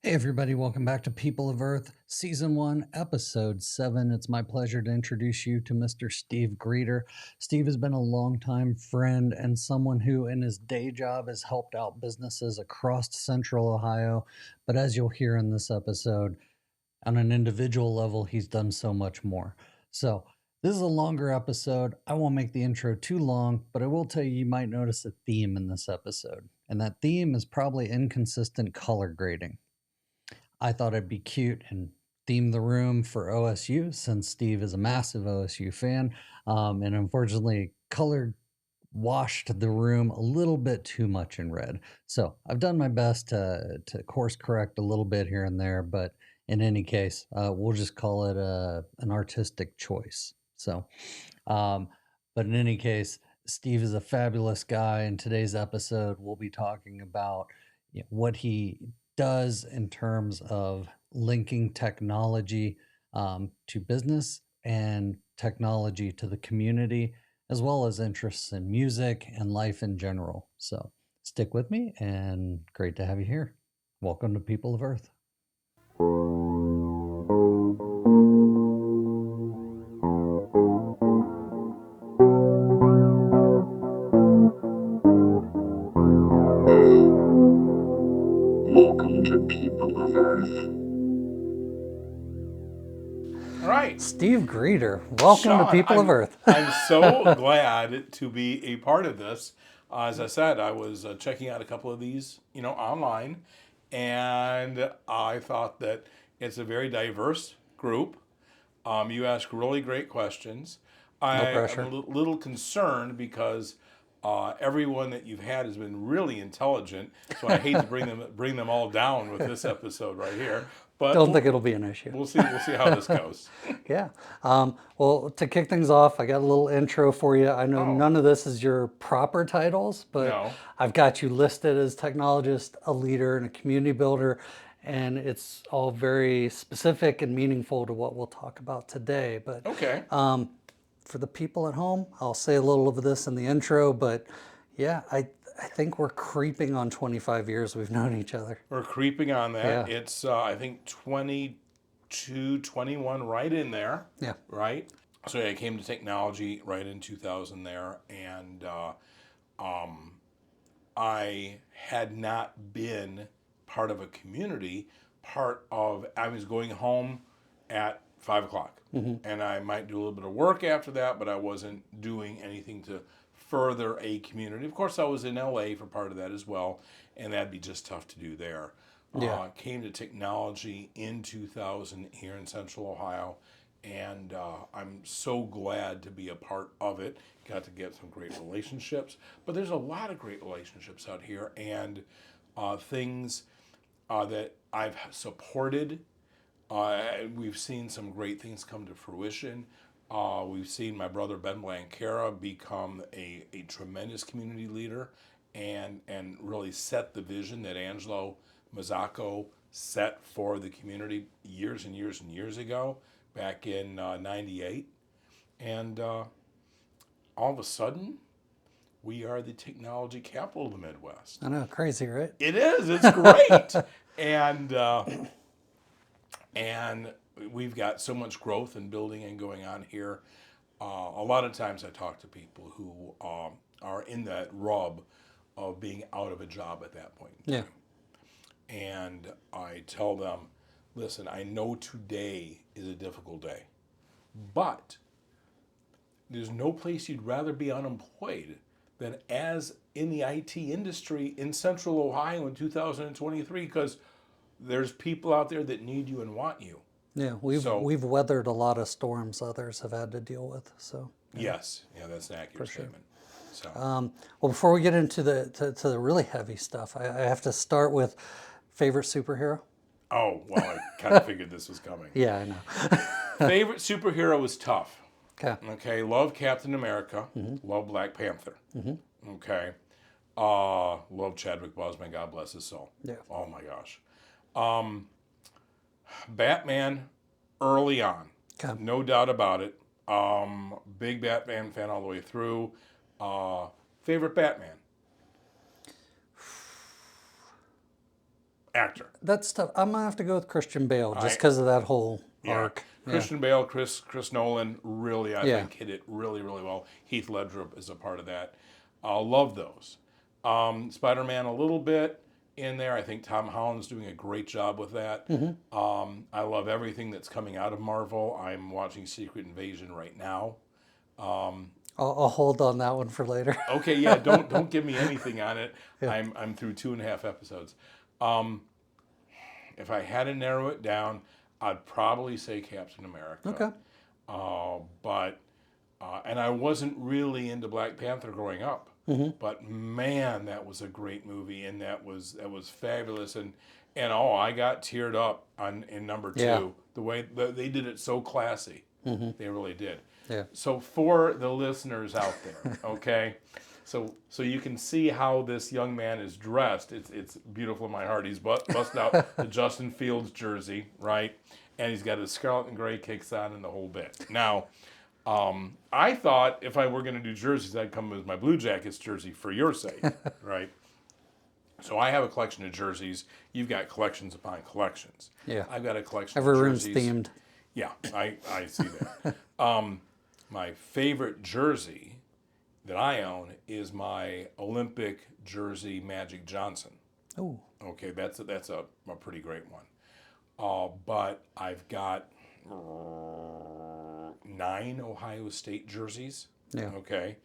Hey everybody, welcome back to People of Earth, Season 1, Episode 7. It's my pleasure to introduce you to Mr. Steve Gruetter. Steve has been a longtime friend and someone who in his day job has helped out businesses across Central Ohio. But as you'll hear in this episode, on an individual level, he's done so much more. So this is a longer episode. I won't make the intro too long, but I will tell you, you might notice a theme in this episode. And that theme is probably inconsistent color grading. I thought it'd be cute and theme the room for OSU since Steve is a massive OSU fan. And unfortunately, color washed the room a little bit too much in red. So I've done my best to course correct a little bit here and there, but in any case, we'll just call it an artistic choice. So, um, but in any case, Steve is a fabulous guy. In today's episode, we'll be talking about what he does in terms of linking technology to business and technology to the community, as well as interests in music and life in general. So stick with me, and great to have you here. Welcome to People of Earth. Welcome to People of Earth. All right. Steve Gruetter, welcome to People of Earth. I'm so glad to be a part of this. As I said, I was checking out a couple of these, online, and I thought that it's a very diverse group. You ask really great questions. No I'm pressure. a little concerned because everyone that you've had has been really intelligent, so I hate to bring them all down with this episode right here. But Don't think it'll be an issue. We'll see how this goes. Yeah. Well, to kick things off, I got a little intro for you. I know none of this is your proper titles, but No. I've got you listed as technologist, a leader, and a community builder. And it's all very specific and meaningful to what we'll talk about today. But Okay. for the people at home, I'll say a little of this in the intro, but yeah, I think we're creeping on 25 years we've known each other. We're creeping on that. Yeah. It's, I think, 22, 21, right in there. Yeah. Right? So yeah, I came to technology right in 2000 there, and I had not been part of a community. I was going home at 5 o'clock, and I might do a little bit of work after that, but I wasn't doing anything to further a community. Of course, I was in LA for part of that as well, and that'd be just tough to do there. Yeah. Came to technology in 2000 here in Central Ohio, and I'm so glad to be a part of it. Got to get some great relationships, but there's a lot of great relationships out here, and things that I've supported. We've seen some great things come to fruition. We've seen my brother Ben Blancara become a tremendous community leader and really set the vision that Angelo Mazzacco set for the community years and years and years ago, back in 98. And all of a sudden, we are the technology capital of the Midwest. I know, crazy, right? It is. It's great. And we've got so much growth and building and going on here. A lot of times I talk to people who are in that rub of being out of a job at that point in time. And I tell them, listen, I know today is a difficult day, but there's no place you'd rather be unemployed than as in the IT industry in Central Ohio in 2023, because there's people out there that need you and want you. Yeah, we've weathered a lot of storms others have had to deal with. So Yes, yeah, that's an accurate statement. So well, before we get into to the really heavy stuff, I have to start with favorite superhero. well, I kind of figured this was coming. Yeah, I know. Favorite superhero was tough. Okay. Okay, love Captain America, love Black Panther. Okay, love Chadwick Boseman, God bless his soul. Yeah. Oh my gosh. Batman early on, Okay. no doubt about it. Big Batman fan all the way through. Favorite Batman? Actor. That's tough. I'm gonna have to go with Christian Bale just I because of that whole Yeah, arc. Yeah. Christian Bale, Chris Nolan, really I Yeah. think hit it really well. Heath Ledger is a part of that. Love those. Spider-Man a little bit in there. I think Tom Holland's doing a great job with that. I love everything that's coming out of Marvel. I'm watching Secret Invasion right now. I'll hold on that one for later. Okay, yeah, don't give me anything on it. Yeah. I'm through 2.5 episodes. If I had to narrow it down, I'd probably say Captain America. Okay. But and I wasn't really into Black Panther growing up, but man, that was a great movie, and that was fabulous, and I got teared up in number 2. Yeah. The way they did it so classy, they really did. Yeah. So for the listeners out there, okay, so you can see how this young man is dressed. It's beautiful in my heart. He's busted out the Justin Fields jersey, right? And he's got his scarlet and gray kicks on and the whole bit. Now, I thought if I were going to do jerseys, I'd come with my Blue Jackets jersey for your sake, right? So I have a collection of jerseys. You've got collections upon collections. Yeah. I've got a collection Every of room's jerseys. themed. Yeah, I see that. My favorite jersey that I own is my Olympic jersey, Magic Johnson. Oh. Okay, that's a pretty great one. But I've got 9 Ohio State jerseys. Yeah. Okay,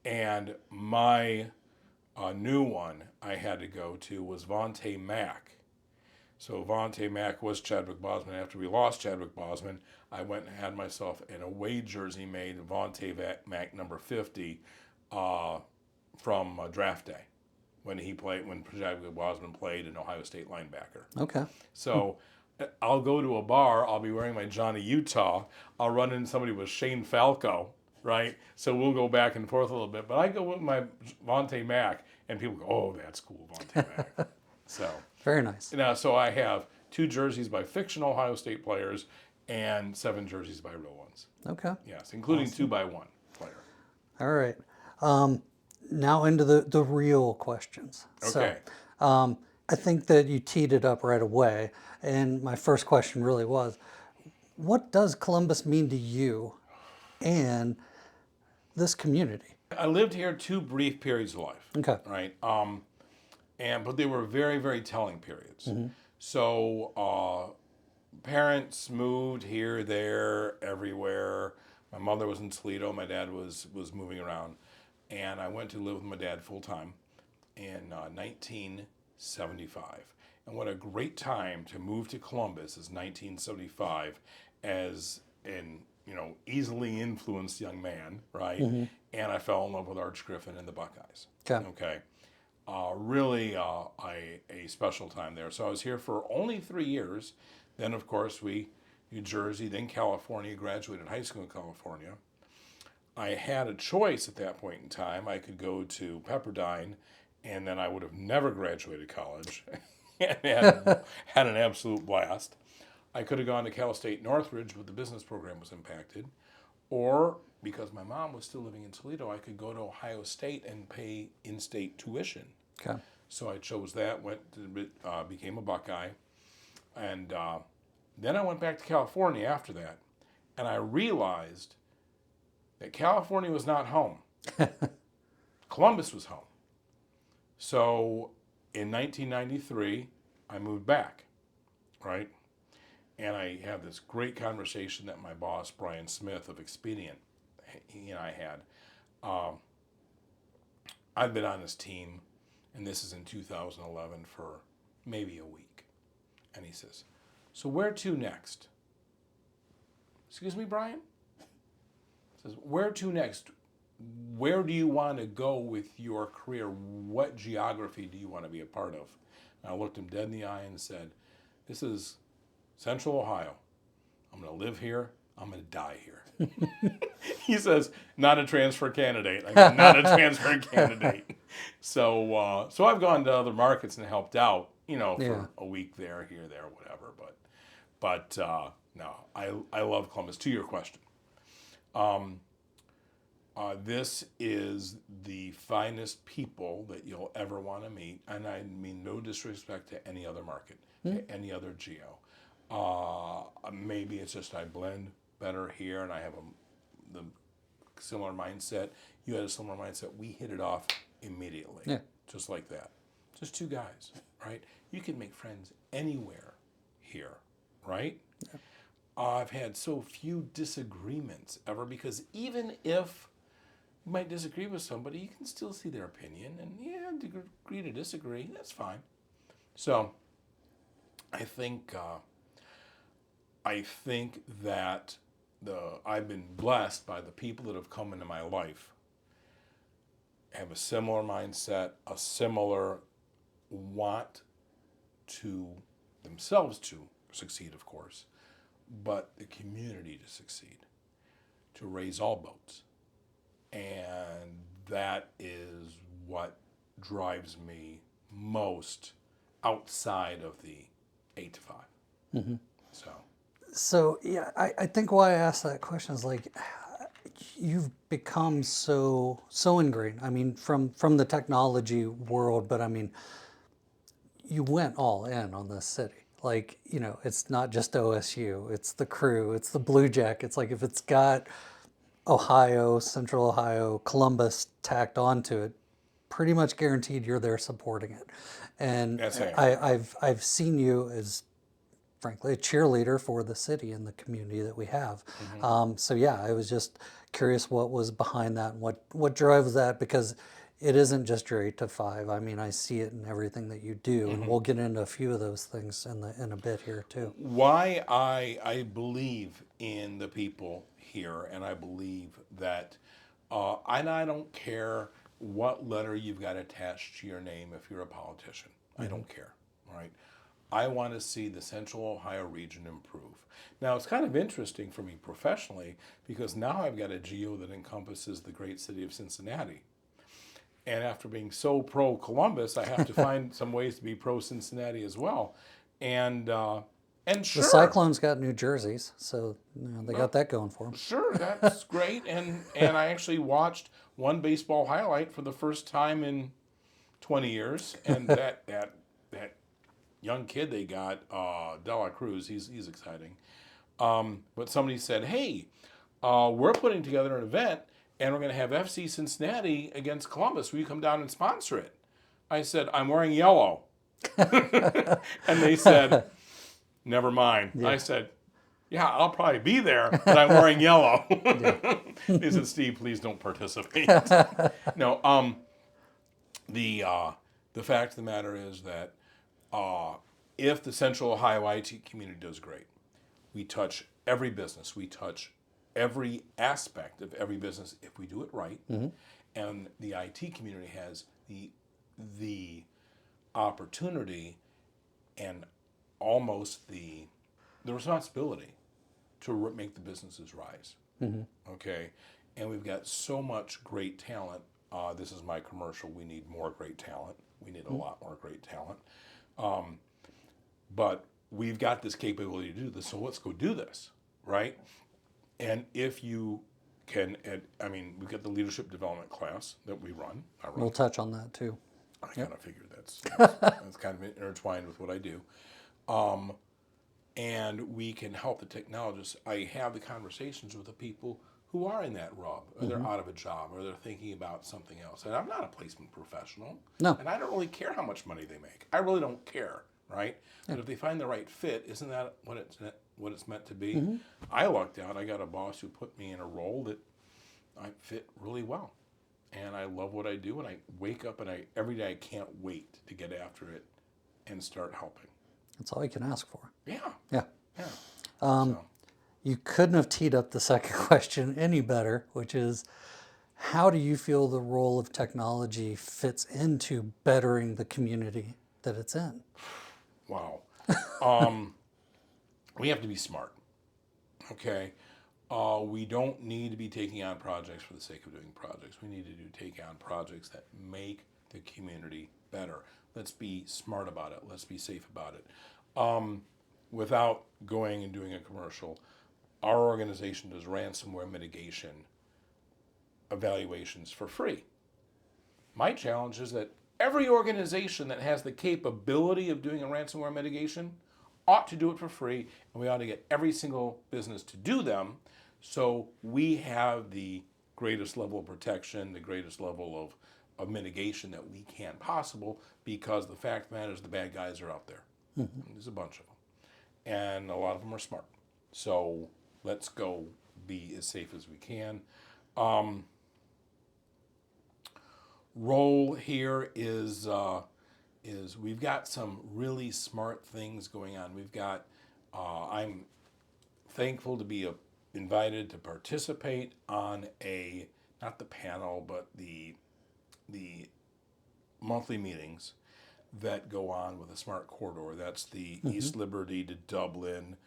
and my new one I had to go to was Vontae Mack. So Vontae Mack was Chadwick Boseman. After we lost Chadwick Boseman, I went and had myself an away jersey made, Vontae Mack number 50, from draft day when Chadwick Boseman played an Ohio State linebacker. Okay. So I'll go to a bar, I'll be wearing my Johnny Utah, I'll run into somebody with Shane Falco, right? So we'll go back and forth a little bit. But I go with my Vontae Mack, and people go, oh, that's cool, Vontae Mack. So Very nice. now, so I have 2 jerseys by fictional Ohio State players and 7 jerseys by real ones. Okay. Yes, including 2 by 1 player. All right. Now into the real questions. Okay. So, I think that you teed it up right away. And my first question really was, what does Columbus mean to you and this community? I lived here 2 brief periods of life. Okay. Right. But they were very, very telling periods. So parents moved here, there, everywhere. My mother was in Toledo. My dad was moving around, and I went to live with my dad full time in 1975. And what a great time to move to Columbus is 1975, as an easily influenced young man, right? And I fell in love with Arch Griffin and the Buckeyes. Okay. Okay. Really a special time there. So I was here for only 3 years. Then, of course, New Jersey, then California, graduated high school in California. I had a choice at that point in time. I could go to Pepperdine, and then I would have never graduated college and had an absolute blast. I could have gone to Cal State Northridge, but the business program was impacted. Or, because my mom was still living in Toledo, I could go to Ohio State and pay in-state tuition. Okay. So I chose that, became a Buckeye. And then I went back to California after that. And I realized that California was not home. Columbus was home. So in 1993, I moved back, right? And I had this great conversation that my boss, Brian Smith of Expedient, he and I had. I've been on his team, and this is in 2011, for maybe a week. And he says, so where to next? Excuse me, Brian? He says, where to next? Where do you want to go with your career? What geography do you want to be a part of? And I looked him dead in the eye and said, this is Central Ohio. I'm going to live here. I'm going to die here. He says, not a transfer candidate. I go, not a transfer candidate. So I've gone to other markets and helped out, for a week there, here, there, whatever. But no, I love Columbus. To your question, This is the finest people that you'll ever want to meet, and I mean no disrespect to any other market, any other geo. Maybe it's just I blend better here, and I have the similar mindset. You had a similar mindset. We hit it off immediately, Yeah. just like that. Just two guys, right? You can make friends anywhere here, right? I've had so few disagreements ever because even if you might disagree with somebody, you can still see their opinion, and yeah, agree to disagree. That's fine. So, I think that I've been blessed by the people that have come into my life have a similar mindset, a similar want to themselves to succeed, of course, but the community to succeed, to raise all boats. And that is what drives me most outside of the 8 to 5. Mm-hmm. So, So I think why I asked that question is like you've become so ingrained. I mean, from the technology world, but I mean, you went all in on this city. Like, it's not just OSU, it's the crew, it's the Blue Jackets. Like, if it's got Ohio, Central Ohio, Columbus tacked onto it, pretty much guaranteed you're there supporting it. And that's it. I've seen you as, frankly, a cheerleader for the city and the community that we have. So yeah, I was just curious what was behind that and what drove that, because it isn't just your 8 to 5. I mean, I see it in everything that you do, and we'll get into a few of those things in a bit here too. Why I believe in the people here, and I believe that, and I don't care what letter you've got attached to your name if you're a politician. I don't care, right? I want to see the Central Ohio region improve. Now, it's kind of interesting for me professionally because now I've got a geo that encompasses the great city of Cincinnati. And after being so pro Columbus, I have to find some ways to be pro Cincinnati as well. And The sure, Cyclones got New Jerseys, so they got that going for them. sure, that's great. And I actually watched one baseball highlight for the first time in 20 years, and that young kid they got, De La Cruz, he's exciting. But somebody said, "Hey, we're putting together an event, and we're going to have FC Cincinnati against Columbus. Will you come down and sponsor it?" I said, "I'm wearing yellow," and they said, "Never mind." Yeah. I said, "Yeah, I'll probably be there, but I'm wearing yellow." They said, "Steve, please don't participate." No, the fact of the matter is that if the Central Ohio IT community does great, we touch every business, we touch every aspect of every business if we do it right, and the IT community has the opportunity and almost the responsibility to make the businesses rise. Okay, and we've got so much great talent. This is my commercial. We need more great talent. We need a lot more great talent. But we've got this capability to do this, so let's go do this, right? And if you can, I mean, we've got the leadership development class that we run. I run. We'll touch on that too. I kind of figured that's kind of intertwined with what I do. And we can help the technologists. I have the conversations with the people who are in that rub, or they're out of a job, or they're thinking about something else. And I'm not a placement professional. No. And I don't really care how much money they make. I really don't care, right? But if they find the right fit, isn't that what it's meant to be? I lucked out. I got a boss who put me in a role that I fit really well. And I love what I do, and I wake up and every day I can't wait to get after it and start helping. That's all you can ask for. Yeah. Yeah. Yeah. So. You couldn't have teed up the second question any better, which is, how do you feel the role of technology fits into bettering the community that it's in? Wow. We have to be smart. Okay. We don't need to be taking on projects for the sake of doing projects. We need to take on projects that make the community better. Let's be smart about it. Let's be safe about it. Without going and doing a commercial, our organization does ransomware mitigation evaluations for free. My challenge is that every organization that has the capability of doing a ransomware mitigation ought to do it for free, and we ought to get every single business to do them so we have the greatest level of protection, the greatest level of mitigation that we can possible, because the fact of the matter is the bad guys are out there. There's a bunch of them. And a lot of them are smart. So let's go be as safe as we can. Role here is we've got some really smart things going on. We've got I'm thankful to be invited to participate on not the panel, but the monthly meetings that go on with a smart corridor. That's the East Liberty to Dublin.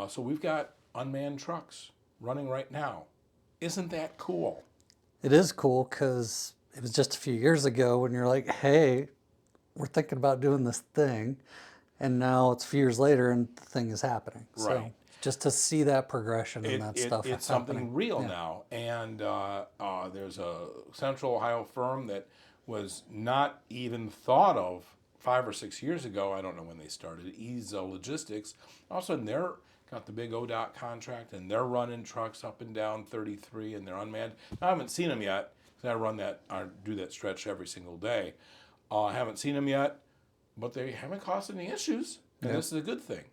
So we've got unmanned trucks running right now. Isn't that cool? It is cool because it was just a few years ago when you're like, hey, we're thinking about doing this thing. And now it's a few years later and the thing is happening. So Right. just to see that progression and that stuff It's happening. something real now. And there's a Central Ohio firm that was not even thought of 5 or 6 years ago. I don't know when they started. Ezo Logistics. All of a sudden, they're got the big ODOT contract, and they're running trucks up and down 33, and they're unmanned. I haven't seen them yet, because I do that stretch every single day. I haven't seen them yet, but they haven't caused any issues, and this is a good thing.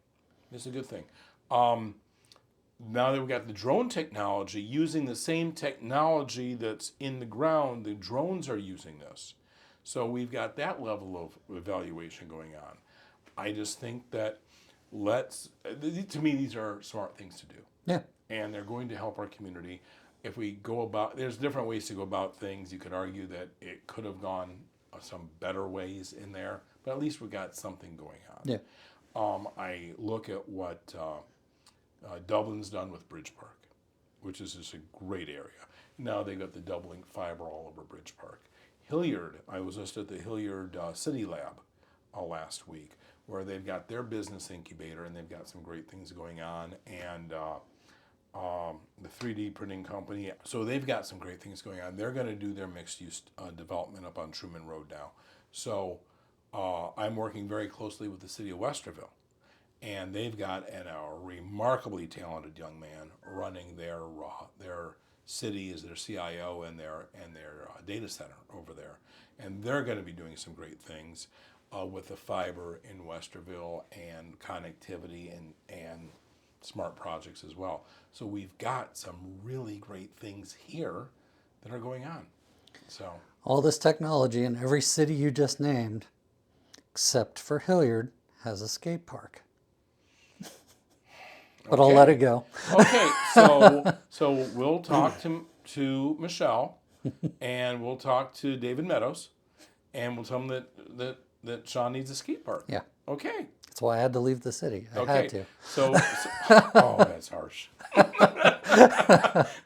This is a good thing. Now that we've got the drone technology, using the same technology that's in the ground, the drones are using this. So we've got that level of evaluation going on. I just think that to me, these are smart things to do. Yeah. And they're going to help our community. If we go about, there's different ways to go about things. You could argue that it could have gone some better ways in there, but at least we got something going on. Yeah. I look at what Dublin's done with Bridge Park, which is just a great area. Now they've got the doubling fiber all over Bridge Park. Hilliard, I was just at the Hilliard City Lab last week, where they've got their business incubator and they've got some great things going on, and the 3D printing company. So they've got some great things going on. They're going to do their mixed-use development up on Truman Road now. So I'm working very closely with the city of Westerville, and they've got a remarkably talented young man running their city as their CIO and their data center over there, and they're going to be doing some great things with the fiber in Westerville and connectivity and smart projects as well. So we've got some really great things here that are going on. So All this technology in every city you just named, except for Hilliard, has a skate park. But I'll let it go. Okay, so we'll talk to Michelle, and we'll talk to David Meadows, and we'll tell them that Sean needs a skate park. Yeah. Okay. That's why I had to leave the city. I had to. So oh, that's harsh.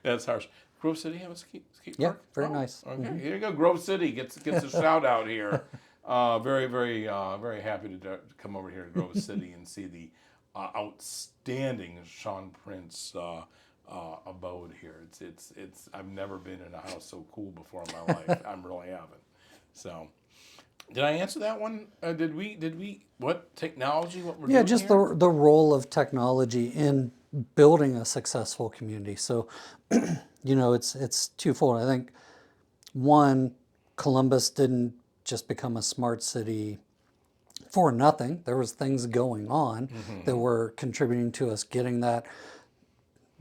That's harsh. Grove City have a skate park? Yeah, very nice. Okay, here you go. Grove City gets a shout out here. Very, very, very happy to come over here to Grove City and see the outstanding Sean Prince abode here. It's. I've never been in a house so cool before in my life. I really haven't. So, did I answer that one? Did we? What technology? What we're doing? Yeah, just here? the role of technology in building a successful community. So, it's twofold. I think one, Columbus didn't just become a smart city for nothing. There was things going on that were contributing to us getting that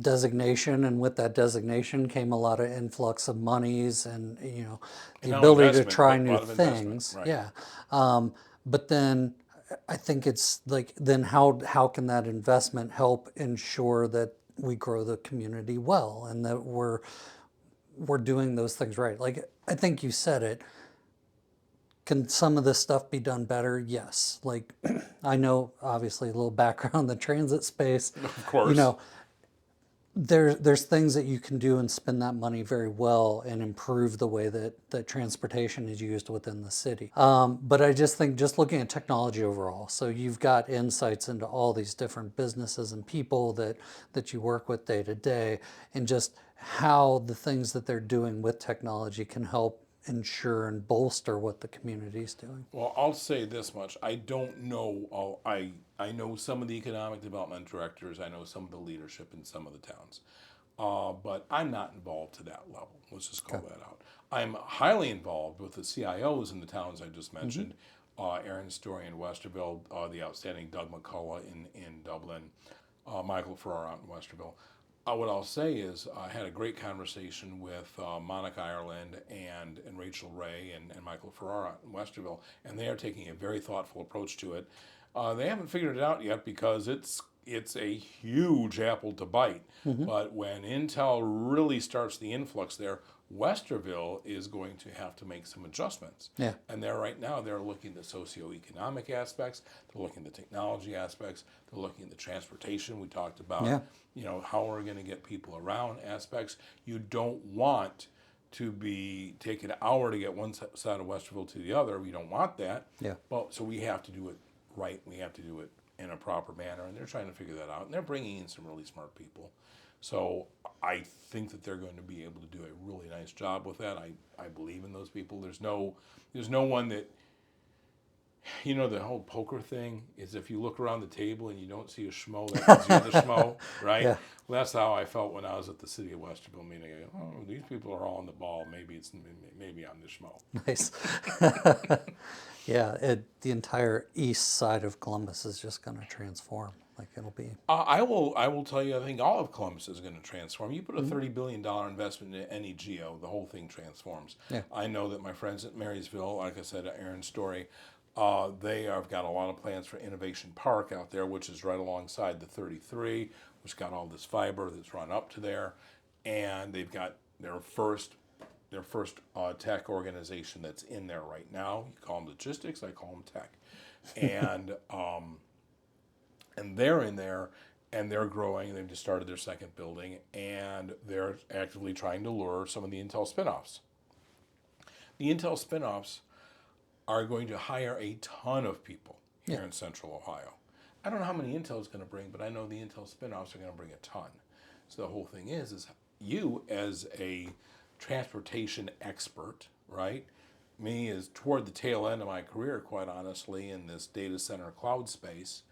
designation, and with that designation came a lot of influx of monies and the ability to try new things. Right. Yeah, but then I think it's like, then how can that investment help ensure that we grow the community well and that we're doing those things right? Like, I think you said it. Can some of this stuff be done better? Yes. Like, I know, obviously, a little background in the transit space. Of course. there's things that you can do and spend that money very well and improve the way that transportation is used within the city. But I just think just looking at technology overall, so you've got insights into all these different businesses and people that you work with day to day, and just how the things that they're doing with technology can help ensure and bolster what the community's doing. Well, I'll say this much: I don't know. I know some of the economic development directors. I know some of the leadership in some of the towns, but I'm not involved to that level. Let's just call Okay. that out. I'm highly involved with the CIOs in the towns I just mentioned. Aaron Story in Westerville, the outstanding Doug McCullough in Dublin, Michael Ferrara out in Westerville. What I'll say is I had a great conversation with Monica Ireland and Rachel Ray and Michael Ferrara in Westerville, and they are taking a very thoughtful approach to it. They haven't figured it out yet because it's a huge apple to bite. But when Intel really starts the influx there, Westerville is going to have to make some adjustments. Yeah. And they're right now they're looking at the socioeconomic aspects, they're looking at the technology aspects, they're looking at the transportation we talked about. Yeah. You know, how we're going to get people around aspects. You don't want to be take an hour to get one side of Westerville to the other. We don't want that. Yeah. Well, so we have to do it right. We have to do it in a proper manner, and they're trying to figure that out. And they're bringing in some really smart people. So I think that they're going to be able to do a really nice job with that. I believe in those people. There's no one that, you know, the whole poker thing is if you look around the table and you don't see a schmo, that means you're the schmo, right? Yeah. Well, that's how I felt when I was at the City of Westerville meeting. I go, oh, these people are all on the ball. Maybe I'm the schmo. Nice. Yeah, the entire east side of Columbus is just going to transform. Like it'll be. I will tell you. I think all of Columbus is going to transform. You put a $30 billion investment in any geo, the whole thing transforms. Yeah. I know that my friends at Marysville, like I said, Aaron Story, they have got a lot of plans for Innovation Park out there, which is right alongside the 33, which got all this fiber that's run up to there, and they've got their first tech organization that's in there right now. You call them logistics, I call them tech, and and they're in there, and they're growing. They've just started their second building, and they're actively trying to lure some of the Intel spinoffs. The Intel spinoffs are going to hire a ton of people here in Central Ohio. I don't know how many Intel is going to bring, but I know the Intel spinoffs are going to bring a ton. So the whole thing is you as a transportation expert, right? Me is toward the tail end of my career, quite honestly, in this data center cloud space.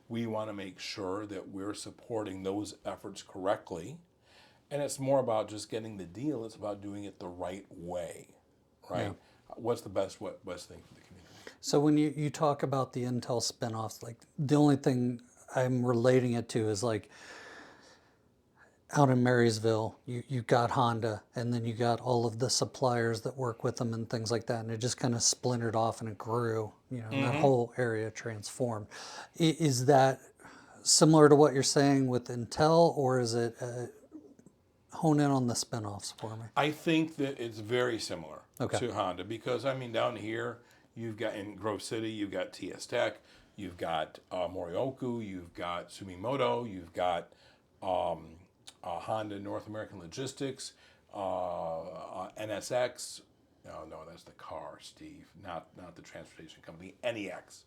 We want to make sure that we're supporting those efforts correctly. And it's more about just getting the deal. It's about doing it the right way, right? Yeah. What's the best thing for the community? So when you talk about the Intel spinoffs, like the only thing I'm relating it to is like out in Marysville, you got Honda, and then you got all of the suppliers that work with them and things like that, and it just kind of splintered off and it grew. You know, and that whole area transformed. Is that similar to what you're saying with Intel, or is it hone in on the spinoffs for me? I think that it's very similar Okay. to Honda because, I mean, down here, you've got in Grove City, you've got TS Tech, you've got Morioku, you've got Sumimoto, you've got Honda North American Logistics, NSX. No, that's the car, Steve, not the transportation company. NEX,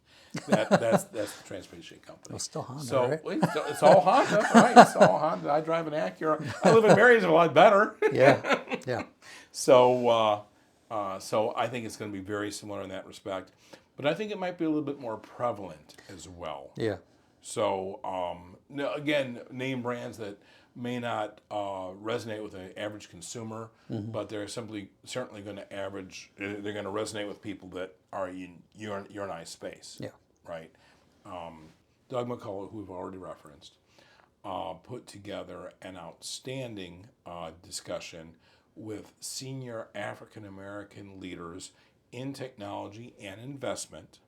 that's the transportation company. Well, still Honda, So right? it's all Honda, right? It's all Honda. I drive an Acura. I live in Marysville, a lot better. Yeah, yeah, So I think it's going to be very similar in that respect, but I think it might be a little bit more prevalent as well. yeah. So again, name brands that may not resonate with the average consumer, but they're certainly going to They're going to resonate with people that are in your and I space. Yeah. Right. Doug McCullough, who we've already referenced, put together an outstanding discussion with senior African American leaders in technology and investment.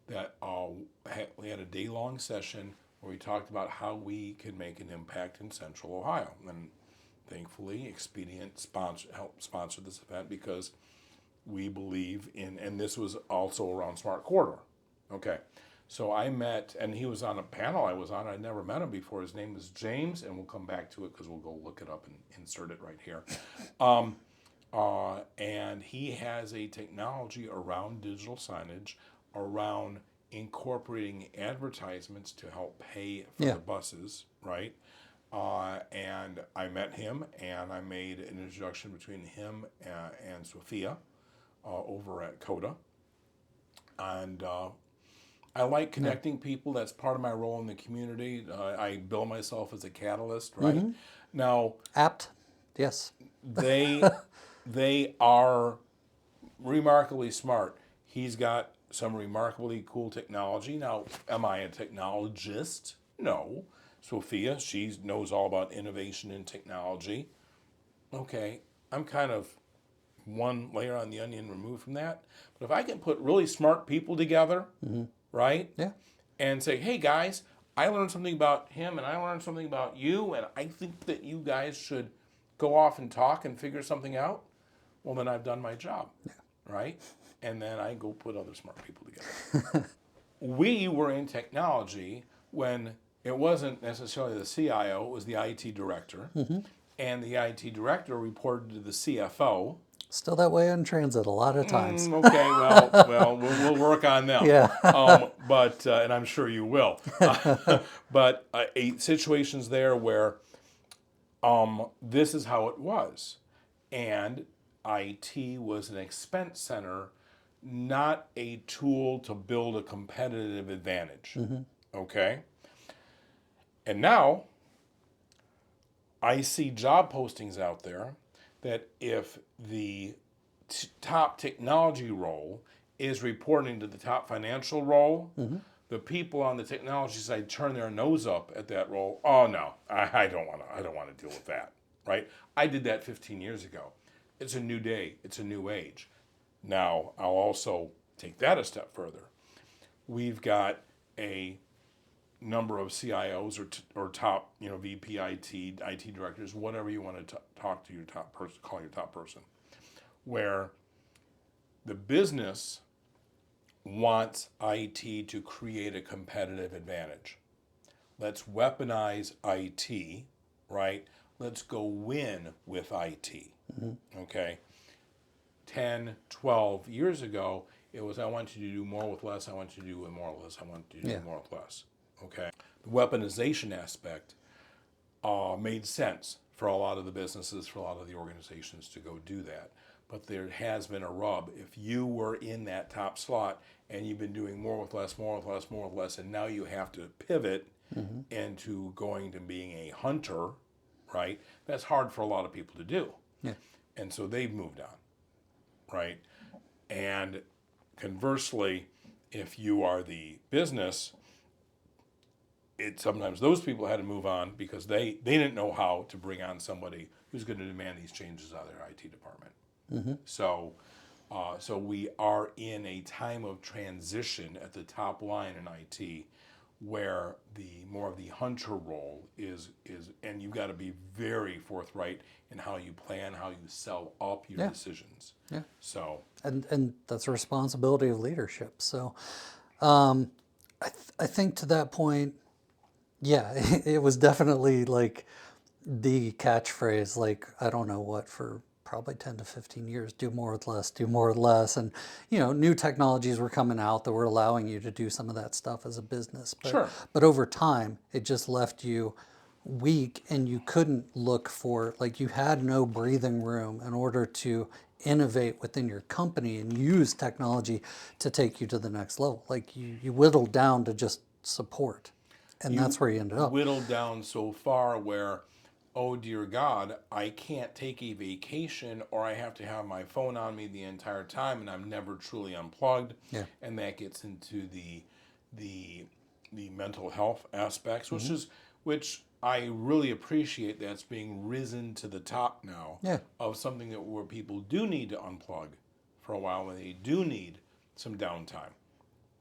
That we had a day-long session where we talked about how we could make an impact in Central Ohio. And thankfully, Expedient helped sponsor this event because we believe in, and this was also around Smart Corridor. Okay, So I met, and he was on a panel I was on. I'd never met him before. His name is James, and we'll come back to it because we'll go look it up and insert it right here. And he has a technology around digital signage, around incorporating advertisements to help pay for Yeah. the buses, right? And I met him, and I made an introduction between him and Sophia over at Coda. And I like connecting people. That's part of my role in the community. I bill myself as a catalyst, right? Now, Apt. Yes. they are remarkably smart. He's got some remarkably cool technology. Now, am I a technologist? No. Sophia, she knows all about innovation and technology. Okay, I'm kind of one layer on the onion removed from that. But if I can put really smart people together, right? Yeah. And say, hey guys, I learned something about him and I learned something about you, and I think that you guys should go off and talk and figure something out. Well, then I've done my job, right? And then I go put other smart people together. We were in technology when it wasn't necessarily the CIO, it was the IT director. And the IT director reported to the CFO. Still that way in transit a lot of times. Okay, we'll work on them. Yeah. But and I'm sure you will. But situations there where this is how it was, and IT was an expense center, not a tool to build a competitive advantage. Okay, and now I see job postings out there that if the top technology role is reporting to the top financial role, the people on the technology side turn their nose up at that role. Oh no, I don't want to deal with that. Right? I did that 15 years ago. It's a new day. It's a new age. Now I'll also take that a step further. We've got a number of CIOs or top VP IT directors, whatever you want to talk to your top person, call your top person, where the business wants IT to create a competitive advantage. Let's weaponize IT, right? Let's go win with IT. Okay. 10, 12 years ago, it was I want you to do more with less, I want you to do more with less, I want you to do more with less. Okay. The weaponization aspect made sense for a lot of the businesses, for a lot of the organizations to go do that. But there has been a rub. If you were in that top slot and you've been doing more with less, more with less, more with less, and now you have to pivot into going to being a hunter, right? That's hard for a lot of people to do. Yeah. And so they've moved on, right? And conversely, if you are the business, sometimes those people had to move on because they didn't know how to bring on somebody who's going to demand these changes out of their IT department. So we are in a time of transition at the top line in IT, where the more of the hunter role is, and you've got to be very forthright in how you plan, how you sell up your decisions. Yeah. So And that's a responsibility of leadership. So I think to that point, yeah, it was definitely like the catchphrase, like, I don't know what, for probably 10 to 15 years, do more with less, do more with less. And, new technologies were coming out that were allowing you to do some of that stuff as a business. But, Sure. but over time, it just left you weak, and you couldn't look for, like, you had no breathing room in order to innovate within your company and use technology to take you to the next level. Like, you whittled down to just support. And that's where you ended up. Whittled down so far where, oh dear God, I can't take a vacation, or I have to have my phone on me the entire time, and I'm never truly unplugged. Yeah. And that gets into the mental health aspects, which I really appreciate that's being risen to the top now of something where people do need to unplug for a while, when they do need some downtime.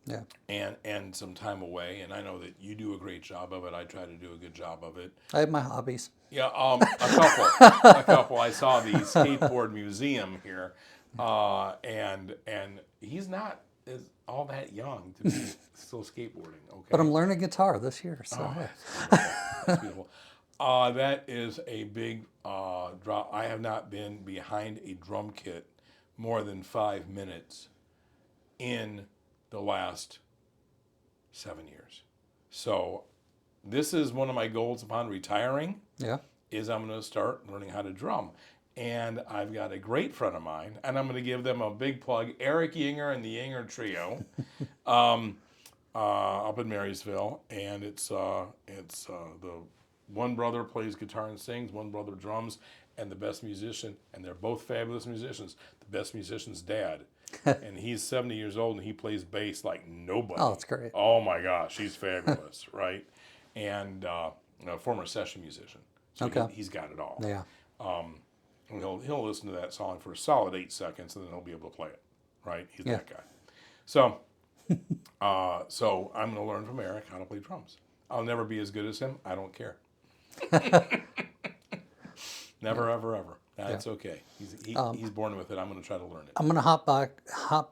Yeah. And some time away, and I know that you do a great job of it. I try to do a good job of it. I have my hobbies. Yeah, a couple. I saw the skateboard museum here, and he's not is all that young to be still skateboarding. Okay. But I'm learning guitar this year, so Oh, hey. that's beautiful. That's beautiful. That is a big drop. I have not been behind a drum kit more than 5 minutes in the last 7 years. So this is one of my goals upon retiring. Yeah. Is I'm going to start learning how to drum. And I've got a great friend of mine, and I'm going to give them a big plug, Eric Yinger and the Yinger Trio, up in Marysville. And it's the one brother plays guitar and sings, one brother drums, and the best musician, and they're both fabulous musicians. The best musician's dad. And he's 70 years old, and he plays bass like nobody. Oh, that's great. Oh my gosh, he's fabulous, right? And a former session musician. So Okay. he's got it all. Yeah. And he'll listen to that song for a solid 8 seconds, and then he'll be able to play it, right? He's that guy. So, so I'm going to learn from Eric how to play drums. I'll never be as good as him. I don't care. Never, ever, ever. That's okay. He's born with it. I'm going to try to learn it. I'm going to hop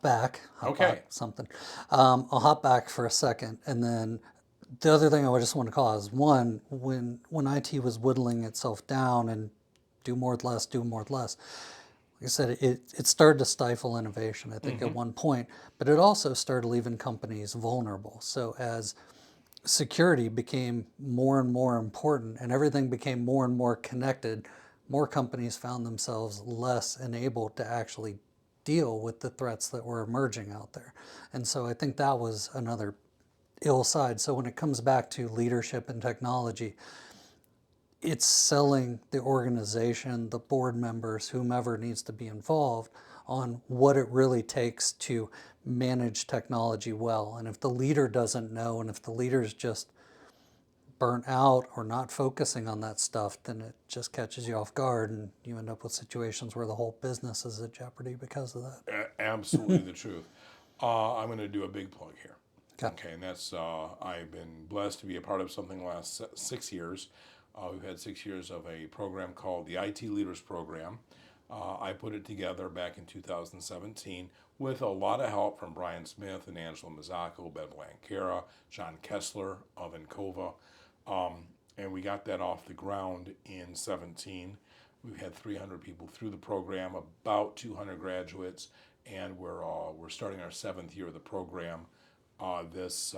back. Okay. Something. I'll hop back for a second, and then the other thing I just want to call out is one, when IT was whittling itself down and do more with less, like I said, it started to stifle innovation, I think, at one point, but it also started leaving companies vulnerable. So as security became more and more important and everything became more and more connected, more companies found themselves less enabled to actually deal with the threats that were emerging out there. And so I think that was another ill side. So when it comes back to leadership and technology, it's selling the organization, the board members, whomever needs to be involved on what it really takes to manage technology well. And if the leader doesn't know, and if the leader's just burnt out or not focusing on that stuff, then it just catches you off guard, and you end up with situations where the whole business is at jeopardy because of that. Absolutely the truth. I'm going to do a big plug here. Okay. And that's I've been blessed to be a part of something the last 6 years. We've had 6 years of a program called the IT Leaders Program. I put it together back in 2017 with a lot of help from Brian Smith and Angela Mazzacco, Bev Lancara, John Kessler of Encova. And we got that off the ground in 17. We've had 300 people through the program, about 200 graduates, and we're starting our 7th year of the program this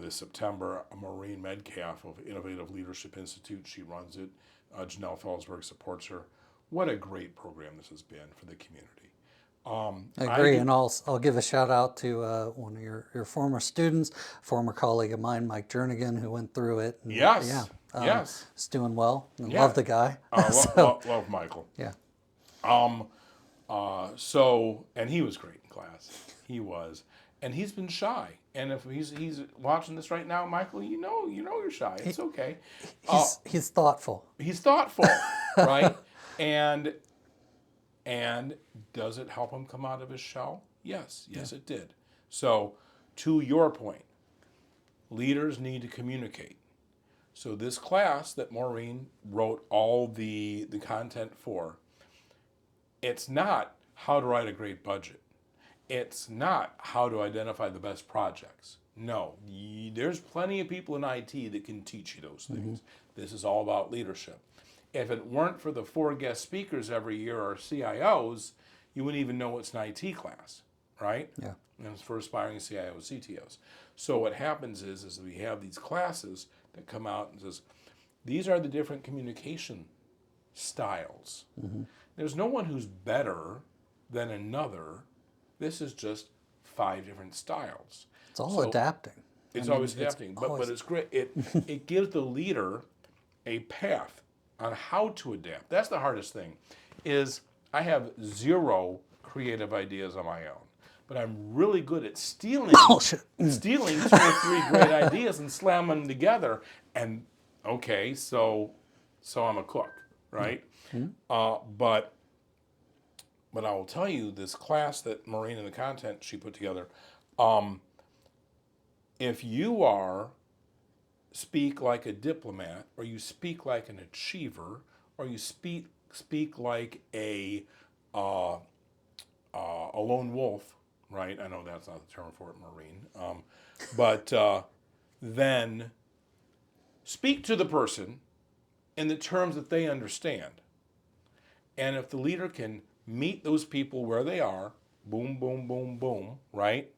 September. Maureen Medcalf of Innovative Leadership Institute, she runs it. Janelle Felsberg supports her. What a great program this has been for the community. I agree, and I'll give a shout out to one of your former students, former colleague of mine, Mike Jernigan, who went through it. And, Yes. Yes. Is doing well. Yeah. Love the guy. Love Michael. Yeah. So, and he was great in class. He was, and he's been shy. And if he's watching this right now, Michael, you know you're shy. It's okay. He's thoughtful. He's thoughtful, right? And does it help him come out of his shell? Yes, it did. So, to your point, leaders need to communicate. So this class that Maureen wrote all the content for, it's not how to write a great budget. It's not how to identify the best projects. No, there's plenty of people in IT that can teach you those things. This is all about leadership. If it weren't for the 4 guest speakers every year, or CIOs, you wouldn't even know it's an IT class, right? Yeah. And it's for aspiring CIOs, CTOs. So what happens is we have these classes that come out and says, these are the different communication styles. There's no one who's better than another. This is just 5 different styles. It's all adapting. It's always adapting, but it's great. It gives the leader a path on how to adapt. That's the hardest thing, is I have 0 creative ideas on my own, but I'm really good at stealing 2 or 3 great ideas and slamming them together. And okay, so I'm a cook, right? But I will tell you, this class that Maureen and the content she put together, if you speak like a diplomat, or you speak like an achiever, or you speak like a lone wolf, right? I know that's not the term for it, Marine. But then speak to the person in the terms that they understand. And if the leader can meet those people where they are, boom, boom, boom, boom, right?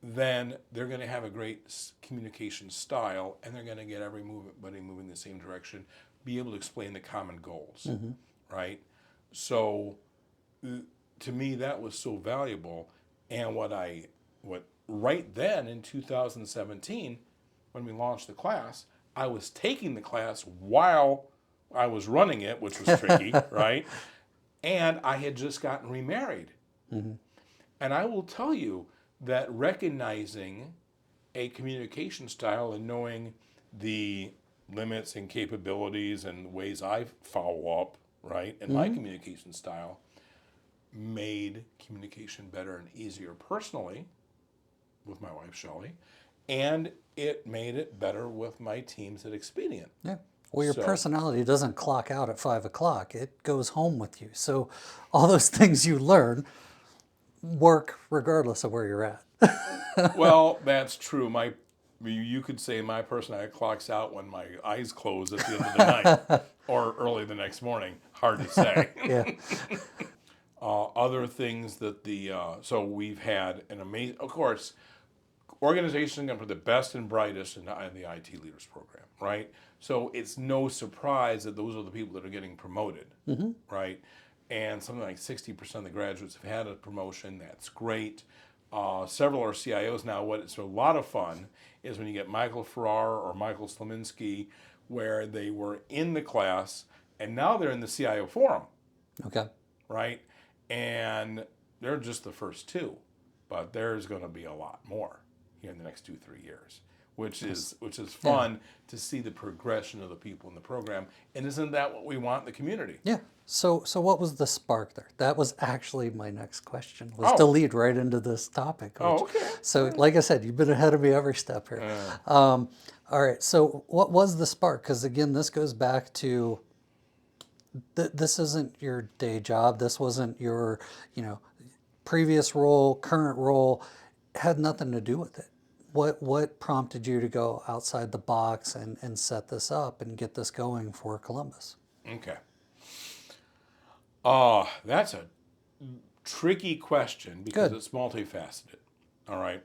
Then they're going to have a great communication style, and they're going to get everybody moving the same direction, be able to explain the common goals, right? So to me, that was so valuable. And what right then in 2017, when we launched the class, I was taking the class while I was running it, which was tricky, right? And I had just gotten remarried. And I will tell you that recognizing a communication style and knowing the limits and capabilities and ways I follow up, right, in my communication style, made communication better and easier personally with my wife, Shelley, and it made it better with my teams at Expedient. Yeah. Well, your So- personality doesn't clock out at 5 o'clock. It goes home with you. So all those things you learn work regardless of where you're at. Well, that's true. You could say my personality clocks out when my eyes close at the end of the night or early the next morning. Hard to say. Yeah. Other things that so we've had an amazing, of course, organizations are going to put the best and brightest in the IT Leaders Program, right? So it's no surprise that those are the people that are getting promoted, right? And something like 60% of the graduates have had a promotion. That's great. Several are CIOs now. What's a lot of fun is when you get Michael Farrar or Michael Slominski, where they were in the class and now they're in the CIO Forum, Okay. right? And they're just the first two, but there's going to be a lot more here in the next 2-3 years, which is fun to see the progression of the people in the program. And isn't that what we want in the community? Yeah. So what was the spark there? That was actually my next question, was to lead right into this topic. Okay. So like I said, you've been ahead of me every step here. All right. So what was the spark? Because again, this goes back to this isn't your day job. This wasn't your, previous role, current role. It had nothing to do with it. What prompted you to go outside the box and set this up and get this going for Columbus? Okay. That's a tricky question because Good. it's multifaceted. All right.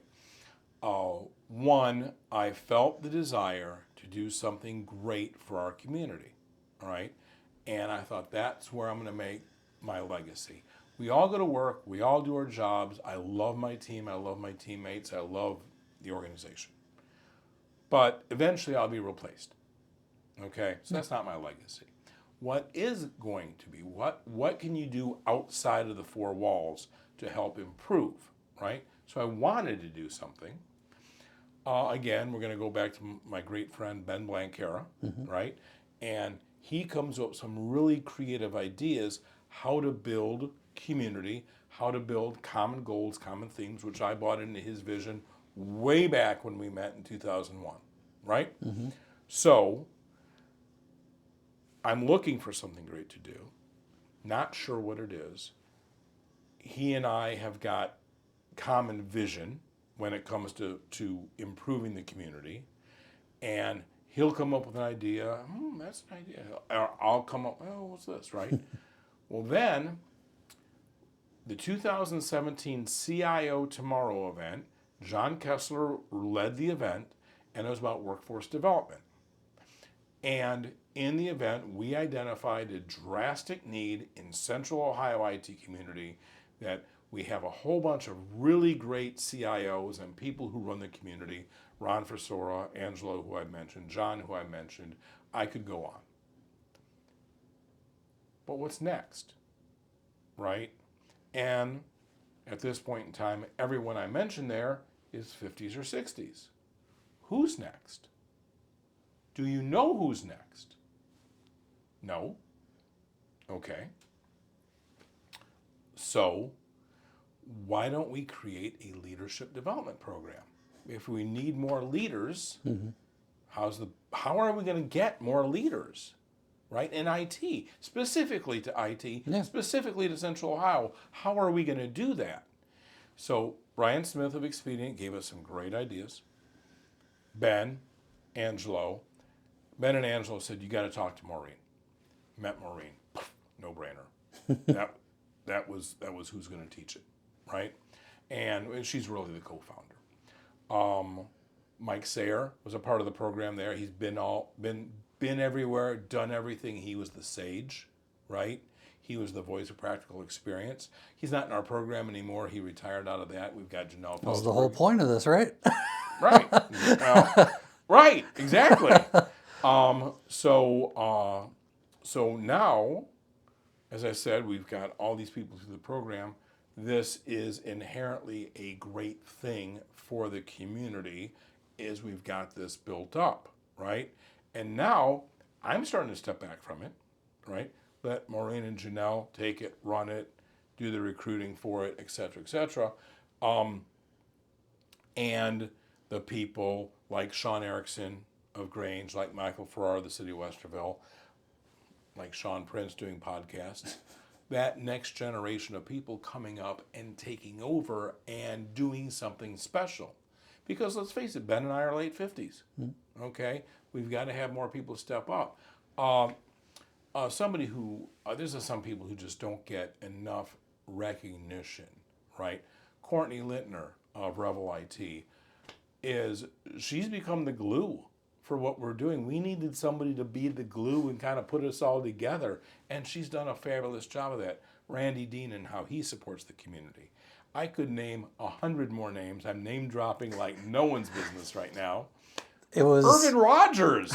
One, I felt the desire to do something great for our community. All right. And I thought that's where I'm going to make my legacy. We all go to work. We all do our jobs. I love my team. I love my teammates. I love the organization. But eventually I'll be replaced. Okay. So that's not my legacy. What is going to be, what can you do outside of the four walls to help improve, right? So I wanted to do something. Again, we're going to go back to my great friend Ben Blankera, right? And he comes up with some really creative ideas how to build community, how to build common goals, common themes, which I bought into his vision way back when we met in 2001, right? So I'm looking for something great to do, not sure what it is. He and I have got common vision when it comes to improving the community, and he'll come up with an idea. That's an idea. Or I'll come up, what's this, right? Well, then, the 2017 CIO Tomorrow event, John Kessler led the event, and it was about workforce development. And in the event, we identified a drastic need in Central Ohio IT community that we have a whole bunch of really great CIOs and people who run the community. Ron Forsora, Angelo, who I mentioned, John, who I mentioned. I could go on. But what's next, right? And at this point in time, everyone I mentioned there is 50s or 60s. Who's next? Do you know who's next? No? Okay. So, why don't we create a leadership development program? If we need more leaders, how are we going to get more leaders, right? In IT, specifically to IT, specifically to Central Ohio, how are we going to do that? So Brian Smith of Expedient gave us some great ideas. Ben, Angelo, Ben and Angelo said, you got to talk to Maureen. Met Maureen. No brainer. That was who's going to teach it, right? And she's really the co-founder. Mike Sayer was a part of the program there. He's been everywhere, done everything. He was the sage, right? He was the voice of practical experience. He's not in our program anymore. He retired out of that. We've got Janelle. That was the whole point of this, right? Right. Well, right. Exactly. So now, as I said, we've got all these people through the program. This is inherently a great thing for the community, is we've got this built up, right? And now I'm starting to step back from it, right? Let Maureen and Janelle take it, run it, do the recruiting for it, et cetera, et cetera. And the people like Sean Erickson of Grange, like Michael Farrar of the city of Westerville, like Sean Prince doing podcasts, that next generation of people coming up and taking over and doing something special. Because let's face it, Ben and I are late 50s, okay? We've got to have more people step up. There's some people who just don't get enough recognition, right? Courtney Lintner of Revel IT, she's become the glue for what we're doing. We needed somebody to be the glue and kind of put us all together, and she's done a fabulous job of that. Randy Dean and how he supports the community. I could name 100 more names. I'm name dropping like no one's business right now. It was Irvin Rogers,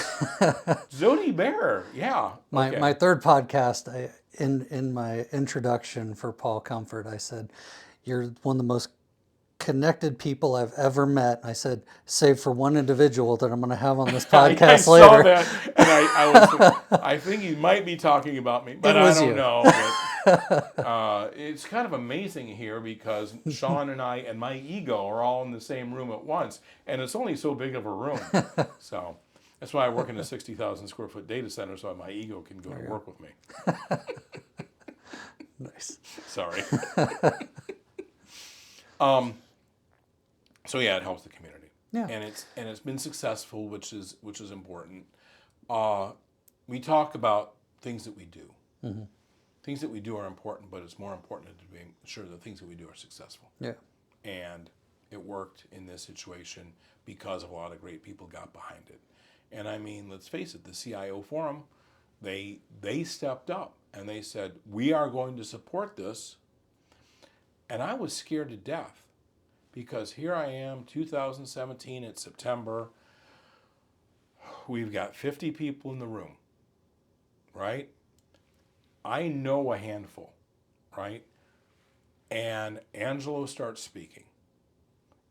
Zodi Bear. Yeah. Okay. my third podcast. In my introduction for Paul Comfort, I said, "You're one of the most connected people I've ever met." I said, save for one individual that I'm going to have on this podcast I later. saw that, and I think you might be talking about me, but I don't know. But, it's kind of amazing here because Sean and I and my ego are all in the same room at once, and it's only so big of a room. So that's why I work in a 60,000 square foot data center, so my ego can go to work with me. Nice. Sorry. So yeah, it helps the community. Yeah. And it's been successful, which is important. We talk about things that we do. Mm-hmm. Things that we do are important, but it's more important to be sure the things that we do are successful. Yeah. And it worked in this situation because of a lot of great people got behind it. And I mean, let's face it, the CIO Forum, they stepped up and they said, we are going to support this. And I was scared to death because here I am, 2017, it's September. We've got 50 people in the room, right? I know a handful, right? And Angelo starts speaking.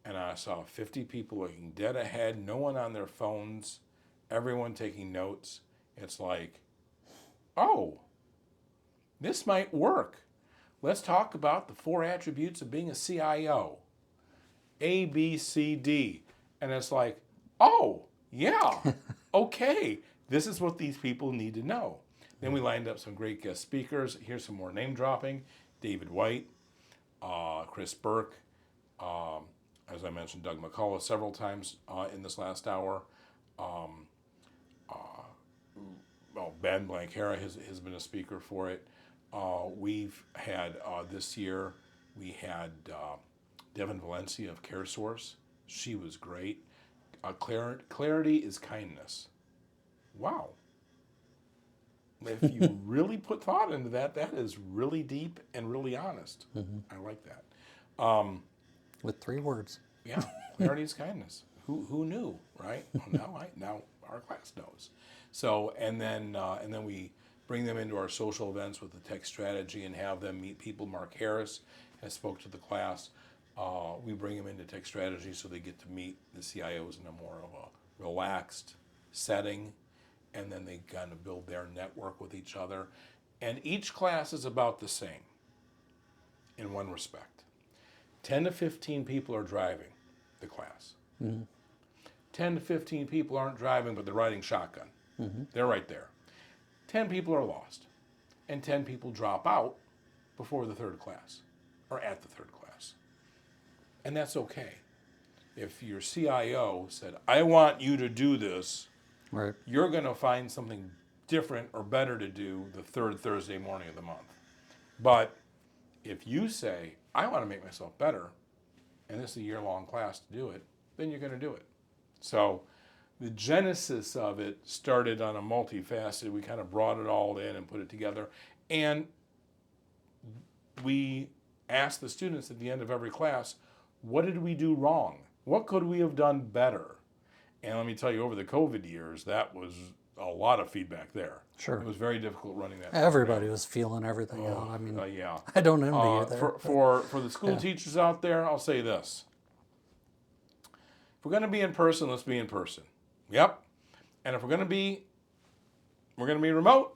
And I saw 50 people looking dead ahead, no one on their phones, everyone taking notes. It's like, oh, this might work. Let's talk about the 4 attributes of being a CIO. A, B, C, D. And it's like, oh, yeah, okay. This is what these people need to know. Then we lined up some great guest speakers. Here's some more name dropping. David White, Chris Burke, as I mentioned, Doug McCullough several times in this last hour. Ben Blanquera has been a speaker for it. We've had this year, we had Devin Valencia of CareSource. She was great. Clarity is kindness. Wow. If you really put thought into that, that is really deep and really honest. Mm-hmm. I like that. With 3 words. Yeah, clarity is kindness. Who knew, right? Well, now our class knows. So and then we bring them into our social events with the tech strategy and have them meet people. Mark Harris has spoke to the class. We bring them into tech strategy so they get to meet the CIOs in a more of a relaxed setting, and then they kind of build their network with each other. And each class is about the same in one respect. 10 to 15 people are driving the class. Mm-hmm. 10 to 15 people aren't driving, but they're riding shotgun. Mm-hmm. They're right there. 10 people are lost, and 10 people drop out before the third class, or at the third class. And that's okay. If your CIO said, I want you to do this, Right. you're going to find something different or better to do the third Thursday morning of the month. But if you say, I want to make myself better, and this is a year-long class to do it, then you're going to do it. So the genesis of it started on a multifaceted. We kind of brought it all in and put it together. And we asked the students at the end of every class, what did we do wrong? What could we have done better? And let me tell you, over the COVID years, that was a lot of feedback there. Sure. It was very difficult running that. Everybody was feeling everything out. I mean, Yeah. I don't envy you there. For the school teachers out there, I'll say this. If we're going to be in person, let's be in person. Yep. And if we're going to be remote,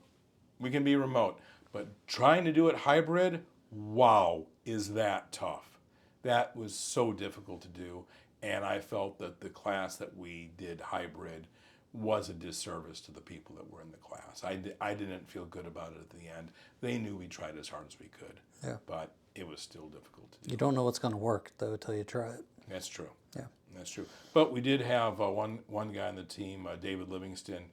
we can be remote. But trying to do it hybrid, wow, is that tough. That was so difficult to do. And I felt that the class that we did hybrid was a disservice to the people that were in the class. I didn't feel good about it at the end. They knew we tried as hard as we could. Yeah. But it was still difficult to do. You don't know what's going to work, though, until you try it. That's true. Yeah. That's true. But we did have one guy on the team, David Livingston,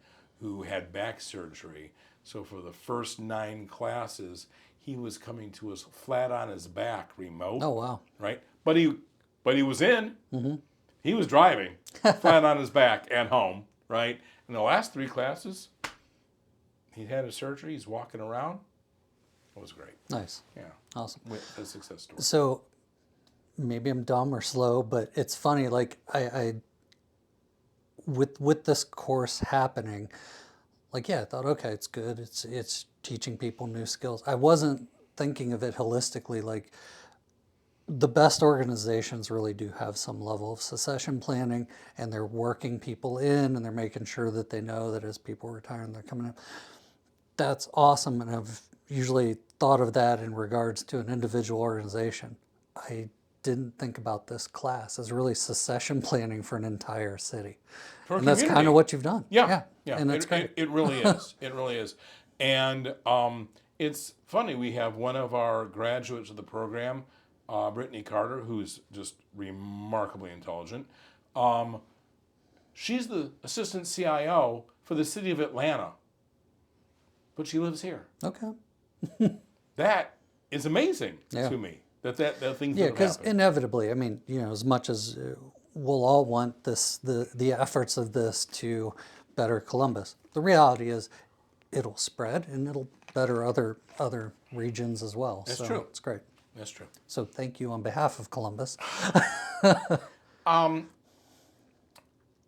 who had back surgery. So for the first 9 classes, he was coming to us flat on his back, remote. Oh, wow. Right? But he was in. Mm-hmm. He was driving flat on his back at home, right? In the last 3 classes, he had his surgery. He's walking around. It was great. Nice. Yeah. Awesome. With a success story. So maybe I'm dumb or slow, but it's funny. Like I with this course happening, like, yeah, I thought, okay, it's good. It's teaching people new skills. I wasn't thinking of it holistically. Like, the best organizations really do have some level of succession planning, and they're working people in, and they're making sure that they know that as people retire and they're coming in. That's awesome, and I've usually thought of that in regards to an individual organization. I didn't think about this class as really succession planning for an entire city. For a And that's community. kind of what you've done. Yeah. And it's great. It really is. It really is. And it's funny. We have one of our graduates of the program, Brittany Carter, who's just remarkably intelligent. She's the assistant CIO for the city of Atlanta, but she lives here. Okay. That is amazing to me. That things Yeah, that because happen. inevitably, I mean, as much as we'll all want the efforts of this to better Columbus, the reality is it'll spread and it'll better other regions as well. That's so true. It's great. That's true. So thank you on behalf of Columbus.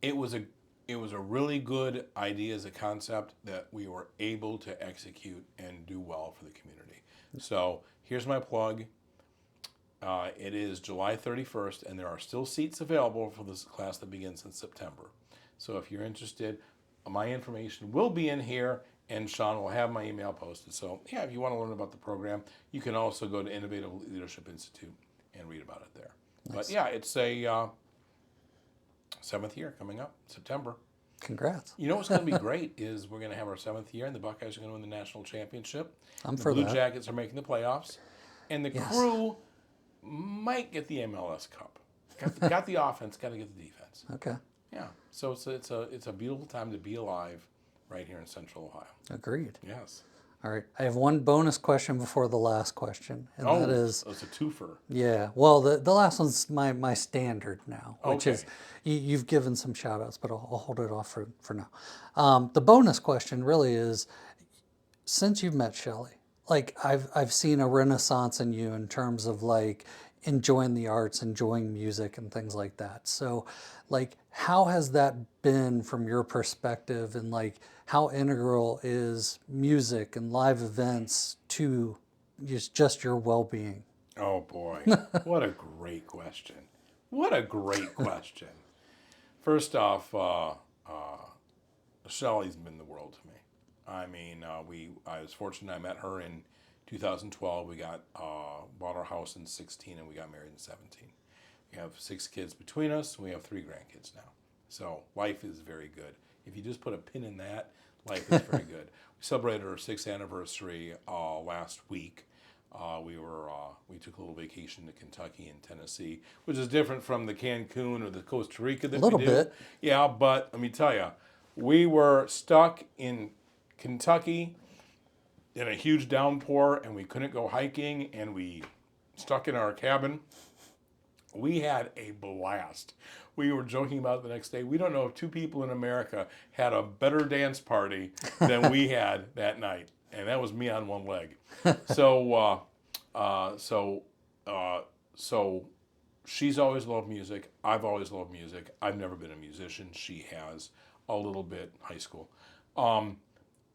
It was a really good idea as a concept that we were able to execute and do well for the community. So here's my plug. It is July 31st, and there are still seats available for this class that begins in September. So if you're interested, my information will be in here, and Sean will have my email posted. So yeah, if you want to learn about the program, you can also go to Innovative Leadership Institute and read about it there. Nice. But yeah, it's a 7th year coming up, September. Congrats. You know what's going to be great is we're going to have our 7th year, and the Buckeyes are going to win the national championship. I'm the for Blue that. Jackets are making the playoffs, and the crew might get the MLS Cup. Got the offense, got to get the defense. Okay. Yeah, so it's a beautiful time to be alive right here in Central Ohio. Agreed. Yes. All right. I have one bonus question before the last question, and that is, it's a twofer. yeah. Well, the last one's my standard now, which Okay. is you've given some shout outs, but I'll hold it off for now. The bonus question really is, since you've met Shelley, like I've seen a renaissance in you in terms of like enjoying the arts, enjoying music and things like that. So like how has that been from your perspective, and like how integral is music and live events to just your well-being? Oh boy, what a great question. What a great question. First off, Shelley's been the world to me. I mean, I was fortunate. I met her in 2012. We bought our house in 16, and we got married in 17. We have 6 kids between us. We have 3 grandkids now. So life is very good. If you just put a pin in that, life is very good. We celebrated our 6th anniversary last week. We took a little vacation to Kentucky and Tennessee, which is different from the Cancun or the Costa Rica A that we little do. bit. Yeah, but let me tell you, we were stuck in Kentucky in a huge downpour, and we couldn't go hiking, and we stuck in our cabin. We had a blast. We were joking about it the next day. We don't know if two people in America had a better dance party than we had that night, and that was me on one leg. So, so, so she's always loved music. I've always loved music. I've never been a musician. She has a little bit high school,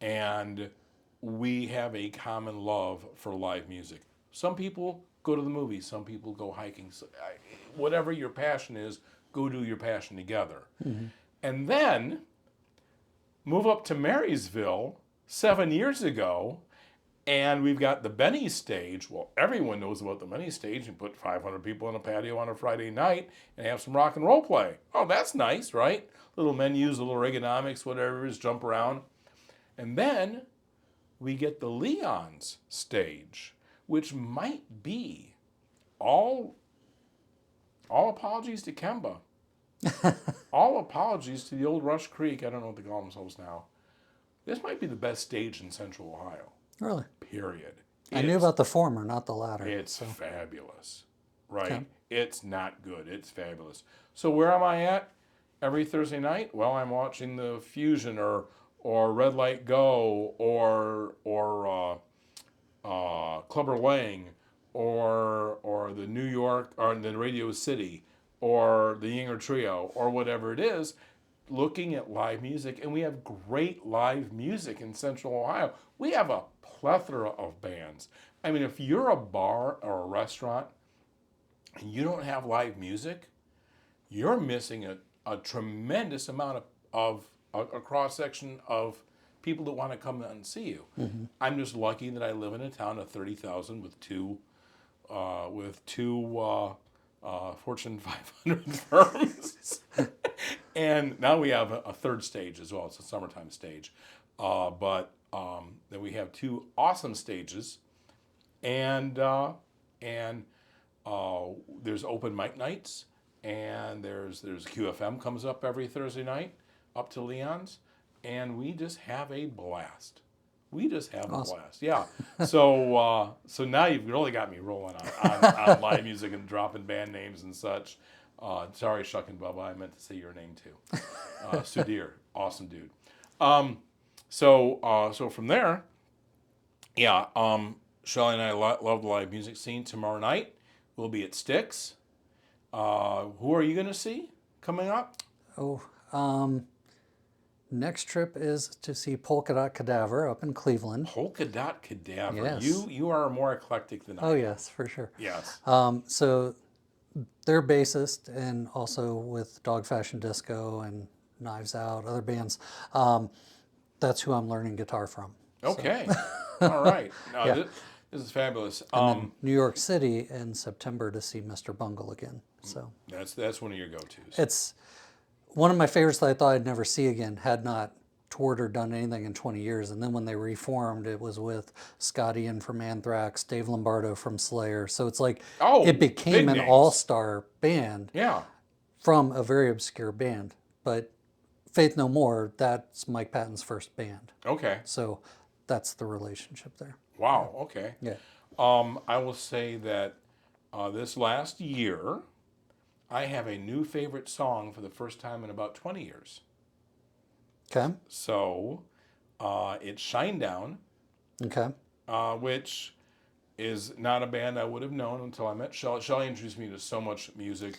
and we have a common love for live music. Some people go to the movies. Some people go hiking. So, whatever your passion is, go do your passion together. Mm-hmm. And then move up to Marysville 7 years ago, and we've got the Benny stage. Well, everyone knows about the Benny stage. You put 500 people on a patio on a Friday night and have some rock and roll play. Oh, that's nice, right? Little menus, little ergonomics, whatever it is, jump around. And then we get the Leon's stage, which might be all apologies to Kemba. All apologies to the old Rush Creek. I don't know what they call themselves now. This might be the best stage in Central Ohio. Really? Period. I knew about the former, not the latter. It's fabulous, right? Okay. It's not good. It's fabulous. So where am I at every Thursday night? Well, I'm watching the Fusion or Red Light Go or Clubber Lang or the New York or the Radio City or the Yinger Trio or whatever it is, looking at live music. And we have great live music in Central Ohio. We have a plethora of bands. I mean, if you're a bar or a restaurant and you don't have live music, you're missing a tremendous amount of a cross section of people that want to come and see you. Mm-hmm. I'm just lucky that I live in a town of 30,000 with two Fortune 500 firms, and now we have a third stage as well. It's a summertime stage, but then we have two awesome stages, and there's open mic nights, and there's QFM comes up every Thursday night up to Leon's, and we just have a blast. We just have Awesome. a blast. Yeah. So now you've really got me rolling on live music and dropping band names and such. Sorry, Shuck and Bubba, I meant to say your name too. Sudhir, awesome dude. So from there, yeah. Shelly and I love the live music scene. Tomorrow night we'll be at Styx. Who are you going to see coming up? Next trip is to see Polka Dot Cadaver up in Cleveland. Polka Dot Cadaver. Yes. You are more eclectic than I am. Oh, yes, for sure. Yes. So they're bassist and also with Dog Fashion Disco and Knives Out, other bands. That's who I'm learning guitar from. Okay. All right. No, Yeah. this is fabulous. And then New York City in September to see Mr. Bungle again. So That's one of your go-tos. it's one of my favorites that I thought I'd never see again, had not toured or done anything in 20 years. And then when they reformed, it was with Scott Ian from Anthrax, Dave Lombardo from Slayer. So it's like it became big an names. all-star band Yeah. from a very obscure band. But Faith No More, that's Mike Patton's first band. Okay. So that's the relationship there. Wow. Okay. Yeah. I will say that this last year, I have a new favorite song for the first time in about 20 years. Okay. So it's Shinedown, Okay. which is not a band I would have known until I met Shelley. Shelley introduced me to so much music.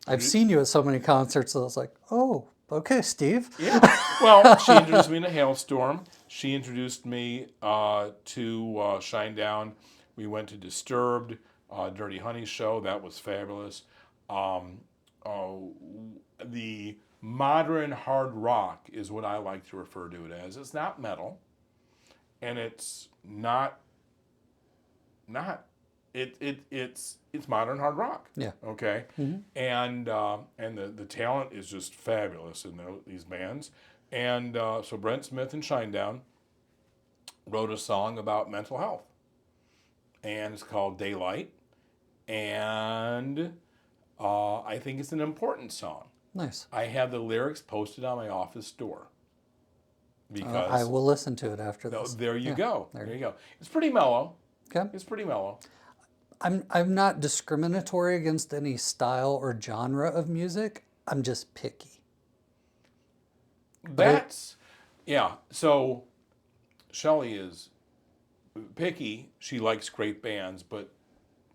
I've seen you at so many concerts that I was like, oh, okay, Steve. Yeah. Well, she introduced me to Hailstorm. She introduced me to Shinedown. We went to Disturbed, Dirty Honey show. That was fabulous. The modern hard rock is what I like to refer to it as. It's not metal, and it's not it's modern hard rock. Yeah. Okay. Mm-hmm. And the talent is just fabulous in these bands. And so Brent Smith and Shinedown wrote a song about mental health. and it's called Daylight. And I think it's an important song. Nice. I have the lyrics posted on my office door I because will listen to it after no, this. there you Yeah, go. There you go. It's pretty mellow. Okay. It's pretty mellow. I'm not discriminatory against any style or genre of music. I'm just picky. That's, yeah. So Shelley is picky. She likes great bands, but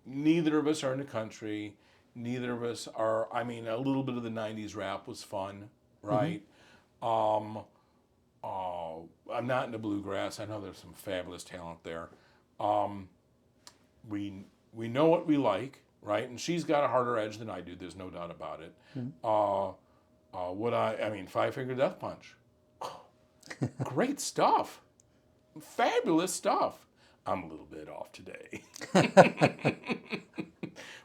neither of us are in the country. Neither of us are, I mean, a little bit of the 90s rap was fun, right? Um, I'm not into bluegrass. I know there's some fabulous talent there. Um, we know what we like, right? And she's got a harder edge than I do. There's no doubt about it. I mean, Five Finger Death Punch. Great stuff. Fabulous stuff. I'm a little bit off today.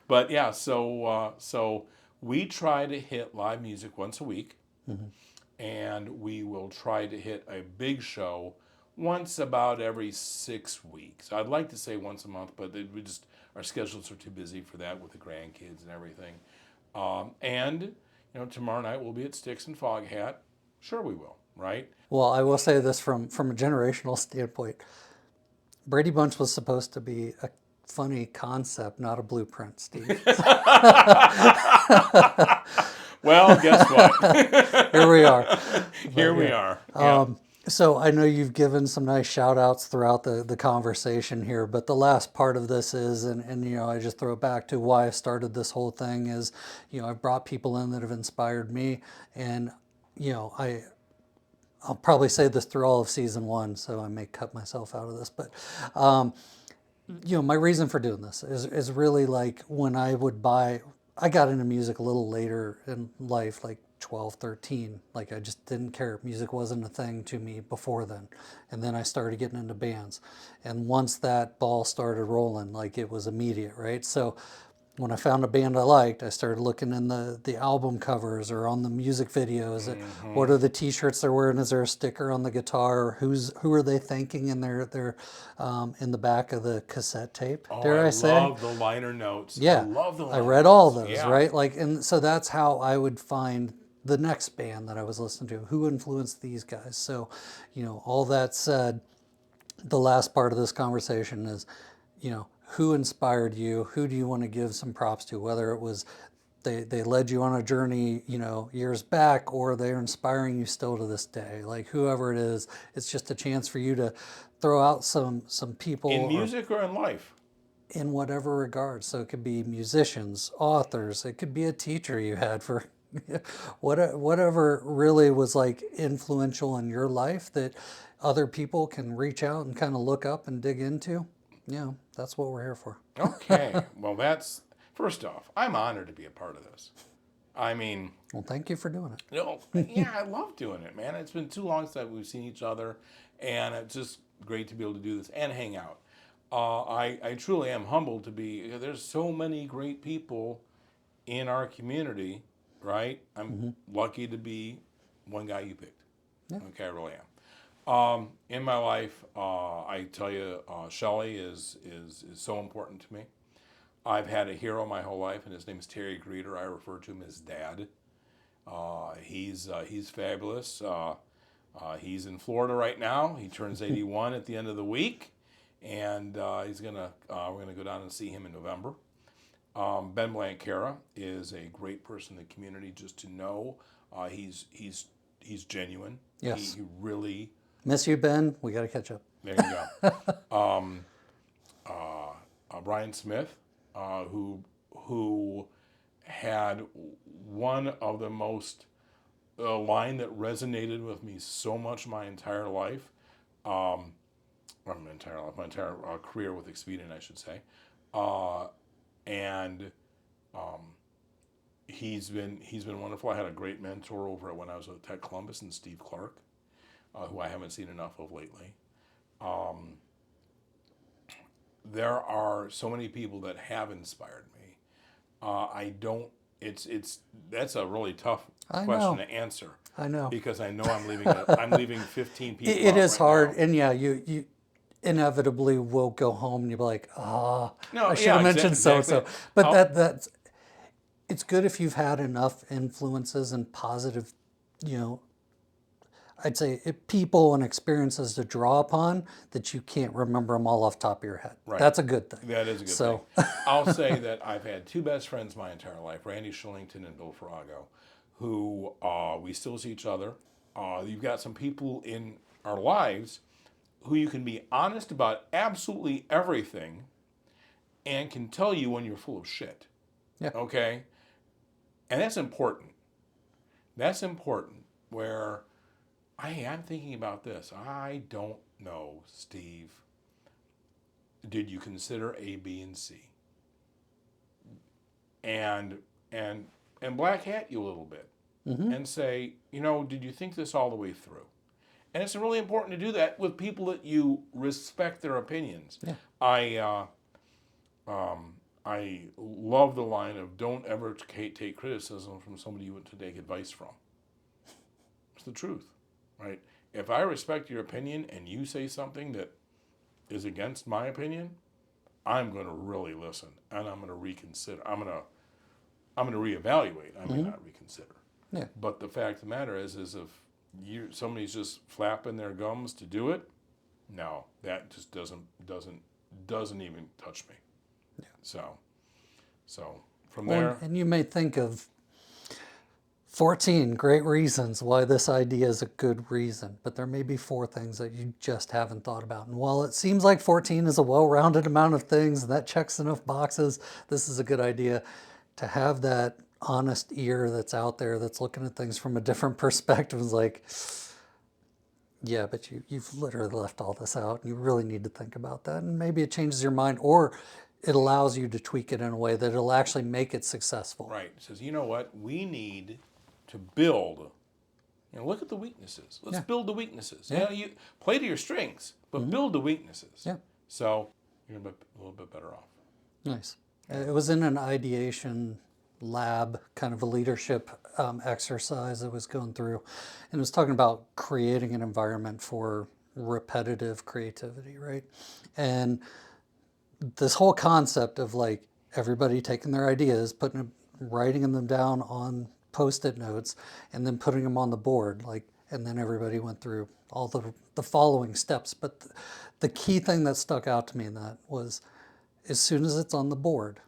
But yeah, so we try to hit live music once a week, and we will try to hit a big show once about every 6 weeks. I'd like to say once a month, but we just our schedules are too busy for that with the grandkids and everything. And tomorrow night we'll be at Sticks and Foghat. Sure, we will, right? Well, I will say this from a generational standpoint. Brady Bunch was supposed to be a funny concept, not a blueprint, Steve. Well, guess what? Here we are. Here we are. Yeah. So I know you've given some nice shout outs throughout the conversation here, but the last part of this is, and I just throw it back to why I started this whole thing is, I've brought people in that have inspired me, and I'll probably say this through all of season 1, so I may cut myself out of this, but my reason for doing this is really like when I got into music a little later in life, like 12, 13. Like I just didn't care. Music wasn't a thing to me before then. And then I started getting into bands. And once that ball started rolling, like it was immediate, right? So when I found a band I liked, I started looking in the album covers or on the music videos. What are the T-shirts they're wearing? Is there a sticker on the guitar? Who are they thanking in their in the back of the cassette tape? Oh, Dare I say? I love the liner notes. Yeah, I love the I liner read all notes. those, Yeah. right? Like, and so that's how I would find the next band that I was listening to. Who influenced these guys? So, all that said, the last part of this conversation is, who inspired you? Who do you want to give some props to? Whether it was they led you on a journey, years back, or they're inspiring you still to this day. Like whoever it is, it's just a chance for you to throw out some people In music or in life? in whatever regard. So it could be musicians, authors, it could be a teacher you had for whatever really was like influential in your life that other people can reach out and kind of look up and dig into. That's what we're here for. Okay. Well, first off, I'm honored to be a part of this. I mean, Well, thank you for doing it. yeah, I love doing it, man. It's been too long since we've seen each other, and it's just great to be able to do this and hang out. I truly am humbled to be. There's so many great people in our community, right? I'm lucky to be one guy you picked. Yeah. Okay, I really am. In my life, I tell you, Shelley is so important to me. I've had a hero my whole life, and his name is Terry Gruetter. I refer to him as Dad. He's fabulous. He's in Florida right now. He turns 81 at the end of the week, and we're gonna go down and see him in November. Ben Blancara is a great person in the community. Just to know, he's genuine. Yes. He really. Miss you, Ben. We got to catch up. There you go. Brian Smith, who had one of the most line that resonated with me so much my entire life, my entire career with Expedient, I should say, and he's been wonderful. I had a great mentor over when I was with Tech Columbus and Steve Clark, who I haven't seen enough of lately. There are so many people that have inspired me. That's a really tough question to answer. I know. Because I know I'm leaving 15 people. It out is right hard, now. and yeah, you inevitably will go home and you'll be like, No, I should yeah, have mentioned so exactly. so. But I'll- that's it's good if you've had enough influences and positive, you know, I'd say people and experiences to draw upon that you can't remember them all off the top of your head. Right. That's a good thing. That is a good So, thing. I'll say that I've had two best friends my entire life, Randy Shillington and Bill Farago, who we still see each other. You've got some people in our lives who you can be honest about absolutely everything and can tell you when you're full of shit. yeah. Okay? And that's important. That's important. Where, hey, I'm thinking about this. I don't know, Steve. Did you consider A, B, and C? And and and black hat you a little bit and say, did you think this all the way through? And it's really important to do that with people that you respect their opinions. Yeah. I love the line of don't ever take criticism from somebody you want to take advice from. It's the truth, right? If I respect your opinion and you say something that is against my opinion, I'm going to really listen and I'm going to reconsider. I'm going to reevaluate. I may not reconsider. Yeah. But the fact of the matter is if somebody's just flapping their gums to do it, no, that just doesn't even touch me. Yeah. So from there, And you may think of 14 great reasons why this idea is a good reason, but there may be 4 things that you just haven't thought about. And while it seems like 14 is a well-rounded amount of things and that checks enough boxes, this is a good idea to have that honest ear that's out there that's looking at things from a different perspective. Is like, yeah, but you've literally left all this out and you really need to think about that. And maybe it changes your mind or it allows you to tweak it in a way that it'll actually make it successful. right, it says, you know what, we need to build. Look at the weaknesses. Let's build the weaknesses. Yeah. You play to your strengths, but build the weaknesses. Yeah. So you're a little bit better off. Nice. It was in an ideation lab, kind of a leadership exercise I was going through, and it was talking about creating an environment for repetitive creativity, right? And this whole concept of like everybody taking their ideas, writing them down on Post-it notes, and then putting them on the board, like, and then everybody went through all the following steps. But the key thing that stuck out to me in that was, as soon as it's on the board,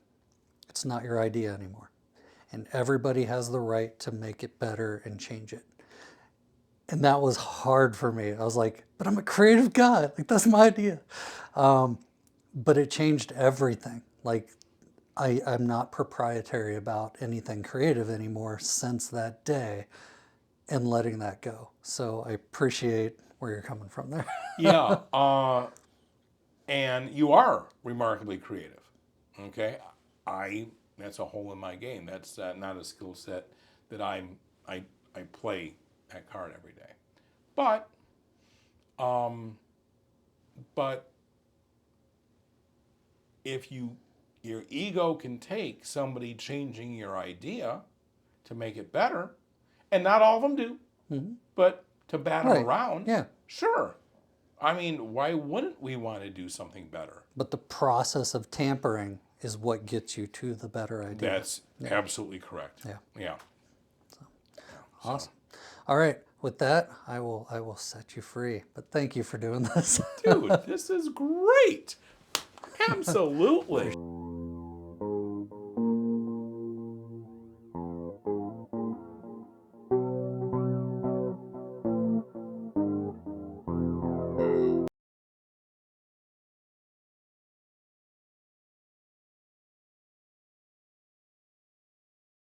it's not your idea anymore. And everybody has the right to make it better and change it. And that was hard for me. I was like, but I'm a creative guy. Like, that's my idea. But it changed everything. Like, I'm not proprietary about anything creative anymore since that day and letting that go. So I appreciate where you're coming from there. Yeah, and you are remarkably creative. Okay, that's a hole in my game. That's not a skill set that I play that card every day. But if your ego can take somebody changing your idea to make it better, and not all of them do, but to bat them Right. around, Yeah. sure. I mean, why wouldn't we want to do something better? But the process of tampering is what gets you to the better idea. That's absolutely correct. Yeah. Yeah. Awesome. All right. With that, I will set you free. But thank you for doing this. Dude, this is great. Absolutely.